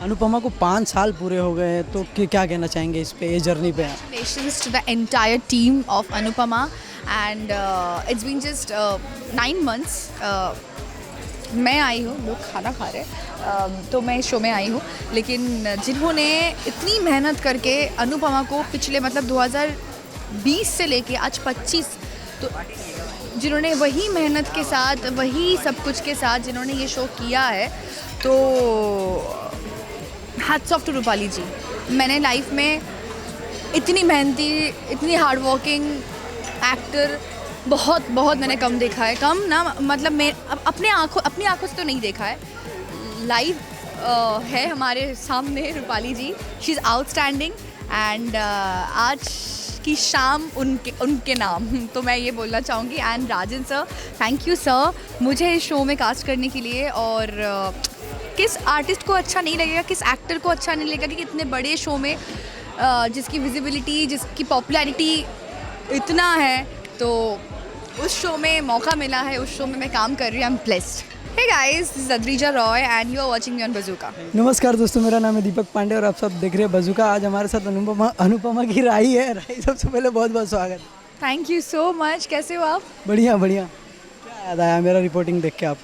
अनुपमा को 5 साल पूरे हो गए हैं तो क्या कहना चाहेंगे इस पे, ये जर्नी पे? Congratulations to the entire team of Anupama and it's been just 9 months. मैं आई हूँ, लोग खाना खा रहे हैं तो मैं इस शो में आई हूँ, लेकिन जिन्होंने इतनी मेहनत करके अनुपमा को पिछले मतलब 2020 से लेके आज 25 तो जिन्होंने वही मेहनत के साथ वही सब कुछ के साथ जिन्होंने ये शो किया है, तो हैट्स ऑफ टू रूपाली जी। मैंने लाइफ में इतनी मेहनती, इतनी हार्ड वर्किंग एक्टर बहुत बहुत मैंने कम देखा है। कम ना मतलब मैं अपनी आंखों से तो नहीं देखा है। लाइव है हमारे सामने रूपाली जी, शी इज़ आउटस्टैंडिंग एंड आज की शाम उनके नाम तो मैं ये बोलना चाहूँगी। And Rajan sir, thank you sir मुझे इस शो में कास्ट करने के लिए। और किस आर्टिस्ट को अच्छा नहीं लगेगा, किस एक्टर को अच्छा नहीं लगेगा कि इतने बड़े शो में जिसकी विजिबिलिटी, जिसकी पॉपुलैरिटी इतना है, तो उस शो में मौका मिला है, उस शो में मैं काम कर रही हूँ। I am blessed. Hey guys, this is Adrija Roy and you are watching me on Bazooka. नमस्कार दोस्तों, मेरा नाम है दीपक पांडे और आप सब देख रहे हैं बज़ूका। आज हमारे साथ अनुपमा की राही है। राही, सबसे पहले बहुत बहुत स्वागत। Thank you so much. कैसे हो आप? बढ़िया बढ़िया। क्या याद आया मेरा रिपोर्टिंग देख के आप?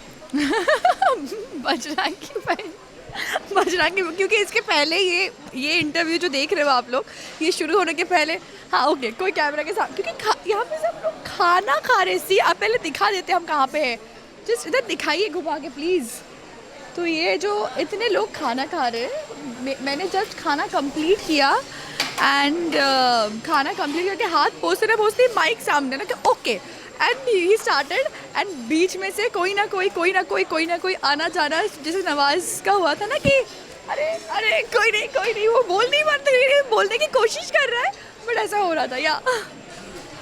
बजरंगी, क्योंकि इसके पहले ये इंटरव्यू जो देख रहे हो आप लोग, ये शुरू होने के पहले, हाँ ओके, कोई कैमरा के साथ, क्योंकि यहाँ पे सब लोग खाना खा रहे सी। आप पहले दिखा देते हम कहाँ पे हैं, जस्ट इधर दिखाइए घुमा के प्लीज़। तो ये जो इतने लोग खाना खा रहे हैं, मैंने जस्ट खाना कंप्लीट किया एंड खाना कंप्लीट करके हाथ पोंछते माइक सामने ना कि okay and he started and बीच में से कोई ना कोई आना जाना, जैसे नवाज का हुआ था ना कि अरे कोई नहीं वो बोलने की कोशिश कर रहा है, बट ऐसा हो रहा था। या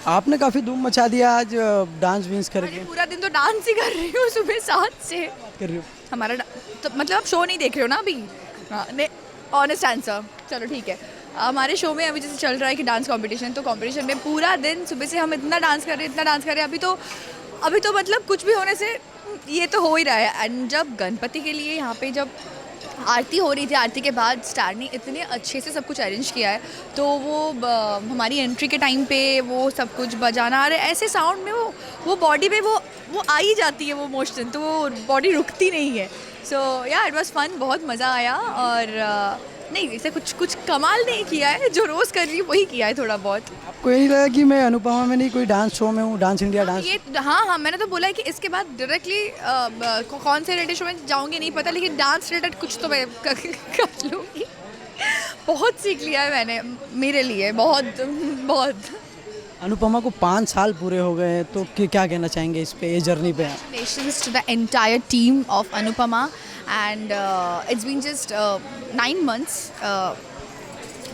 आपने काफ़ी धूम मचा दिया आज डांस विंस करके। पूरा दिन तो डांस ही कर रही हूँ, सुबह 7 से कर रही हो। हमारा तो मतलब आप शो नहीं देख रहे हो ना अभी? हाँ, नहीं, ऑनेस्ट आंसर। चलो ठीक है, हमारे शो में अभी जैसे चल रहा है कि डांस कंपटीशन, तो कंपटीशन में पूरा दिन सुबह से हम इतना डांस कर रहे हैं। अभी तो मतलब कुछ भी होने से ये तो हो ही रहा है। एंड जब गणपति के लिए यहाँ पे जब आरती हो रही थी, आरती के बाद स्टार ने इतने अच्छे से सब कुछ अरेंज किया है, तो वो हमारी एंट्री के टाइम पे वो सब कुछ बजाना आ रहा है, ऐसे साउंड में वो बॉडी में वो आ ही जाती है वो मोशन, तो वो बॉडी रुकती नहीं है। सो या इट वाज फन, बहुत मज़ा आया। और नहीं, ऐसे कुछ कमाल नहीं किया है, जो रोज़ कर रही है वही किया है थोड़ा बहुत। आपको यही लगा कि मैं अनुपमा में नहीं, कोई डांस शो में हूँ, डांस इंडिया डांस? ये हाँ, मैंने तो बोला है कि इसके बाद डायरेक्टली कौन से रिलेटेड शो में जाऊँगी नहीं पता, लेकिन डांस रिलेटेड कुछ तो मैं कर लूँगी। बहुत सीख लिया है मैंने मेरे लिए, बहुत। अनुपमा को 5 साल पूरे हो गए हैं तो क्या कहना चाहेंगे इस पे, ये जर्नी पे? Congratulations to the entire team of Anupama and it's been just 9 months.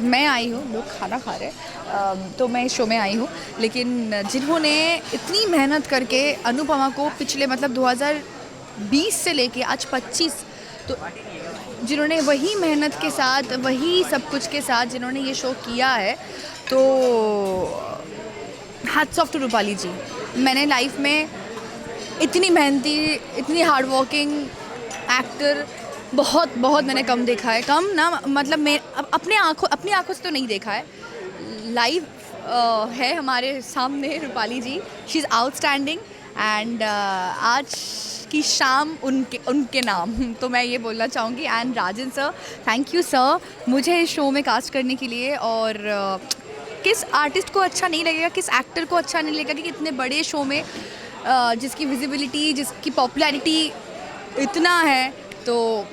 मैं आई हूँ, लोग खाना खा रहे हैं तो मैं इस शो में आई हूँ, लेकिन जिन्होंने इतनी मेहनत करके अनुपमा को पिछले मतलब 2020 से लेके आज 25 तो जिन्होंने वही मेहनत के साथ वही सब कुछ के साथ जिन्होंने ये शो किया है, तो हैट्स ऑफ टू रूपाली जी। मैंने लाइफ में इतनी मेहनती, इतनी हार्ड वर्किंग एक्टर बहुत मैंने कम देखा है। कम ना मतलब मैं अपनी आंखों से तो नहीं देखा है। लाइव है हमारे सामने रूपाली जी, शी इज़ आउटस्टैंडिंग एंड आज की शाम उनके नाम तो मैं ये बोलना चाहूँगी। And Rajan sir, thank you sir मुझे इस शो में कास्ट करने के लिए। और किस आर्टिस्ट को अच्छा नहीं लगेगा, किस एक्टर को अच्छा नहीं लगेगा कि इतने बड़े शो में जिसकी विजिबिलिटी, जिसकी पॉपुलैरिटी इतना है, तो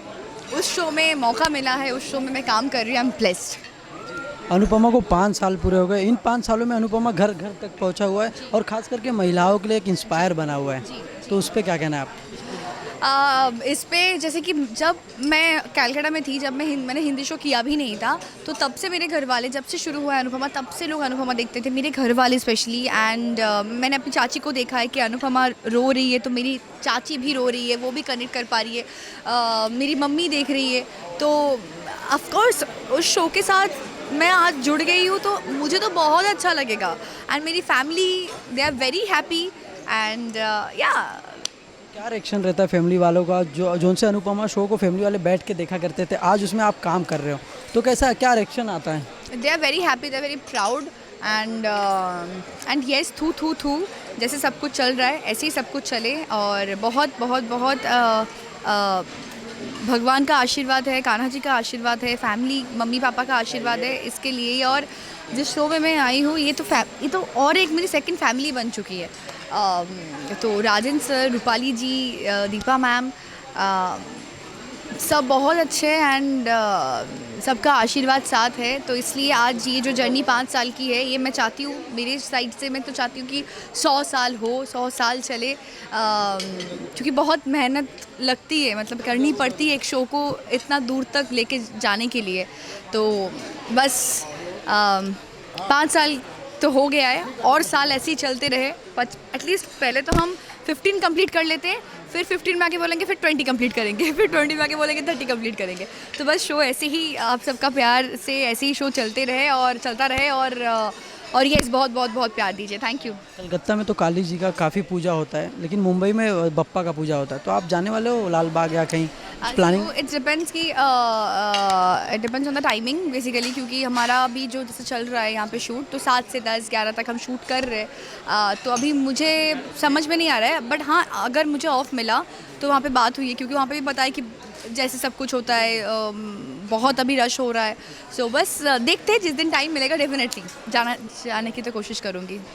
उस शो में मौका मिला है, उस शो में मैं काम कर रही हूँ। I am blessed. अनुपमा को 5 साल पूरे हो गए। इन 5 सालों में अनुपमा घर घर तक पहुंचा हुआ है और ख़ास करके महिलाओं के लिए एक इंस्पायर बना हुआ है। तो उस पर क्या कहना है आप? इस पे जैसे कि जब मैं कैलकाटा में थी, जब मैंने हिंदी शो किया भी नहीं था, तो तब से मेरे घर वाले, जब से शुरू हुआ है अनुपमा, तब से लोग अनुपमा देखते थे, मेरे घर वाले स्पेशली। एंड मैंने अपनी चाची को देखा है कि अनुपमा रो रही है तो मेरी चाची भी रो रही है, वो भी कनेक्ट कर पा रही है, मेरी मम्मी देख रही है। तो ऑफकोर्स उस शो के साथ मैं आज जुड़ गई हूँ, तो मुझे तो बहुत अच्छा लगेगा। एंड मेरी family, they are very happy and या क्या रिएक्शन रहता है फैमिली वालों का, जो जो उनसे अनुपमा शो को फैमिली वाले बैठ के देखा करते थे, आज उसमें आप काम कर रहे हो, तो कैसा क्या रिएक्शन आता है? They are very happy, they are very proud and yes, थू थू थू जैसे सब कुछ चल रहा है ऐसे ही सब कुछ चले। और बहुत बहुत बहुत भगवान का आशीर्वाद है, कान्हा जी का आशीर्वाद है, फैमिली मम्मी पापा का आशीर्वाद है इसके लिए। और जिस शो में मैं आई हूँ ये तो और एक मेरी सेकंड फैमिली बन चुकी है। तो राजन सर, रूपाली जी, दीपा मैम, सब बहुत अच्छे एंड सबका आशीर्वाद साथ है। तो इसलिए आज ये जो जर्नी 5 साल की है, ये मैं चाहती हूँ, मेरी साइड से मैं तो चाहती हूँ कि 100 साल हो, 100 साल चले, क्योंकि बहुत मेहनत लगती है, मतलब करनी पड़ती है एक शो को इतना दूर तक लेके जाने के लिए। तो बस 5 साल तो हो गया है, और साल ऐसे ही चलते रहे। एटलीस्ट पहले तो हम 15 कंप्लीट कर लेते हैं, फिर 15 में आके बोलेंगे, फिर 20 कंप्लीट करेंगे, फिर 20 में आके बोलेंगे 30 कंप्लीट करेंगे। तो बस शो ऐसे ही, आप सबका प्यार से ऐसे ही शो चलते रहे और चलता रहे। और ये बहुत बहुत बहुत प्यार दीजिए। Thank you. कलकत्ता में तो काली जी का काफ़ी पूजा होता है, लेकिन मुंबई में बप्पा का पूजा होता है, तो आप जाने वाले हो लाल बाग या कहीं प्लानिंग? इट्स डिपेंड्स कि it depends on the timing basically, क्योंकि हमारा अभी जो जैसे चल रहा है यहाँ पे शूट, तो 7 से 10 11 तक हम शूट कर रहे हैं। तो अभी मुझे समझ में नहीं आ रहा है, बट हाँ अगर मुझे ऑफ मिला तो वहाँ पे बात हुई है, क्योंकि वहाँ पे भी पता है कि जैसे सब कुछ होता है, बहुत अभी रश हो रहा है। सो बस देखते हैं, जिस दिन टाइम मिलेगा डेफिनेटली जाने की तो कोशिश करूँगी।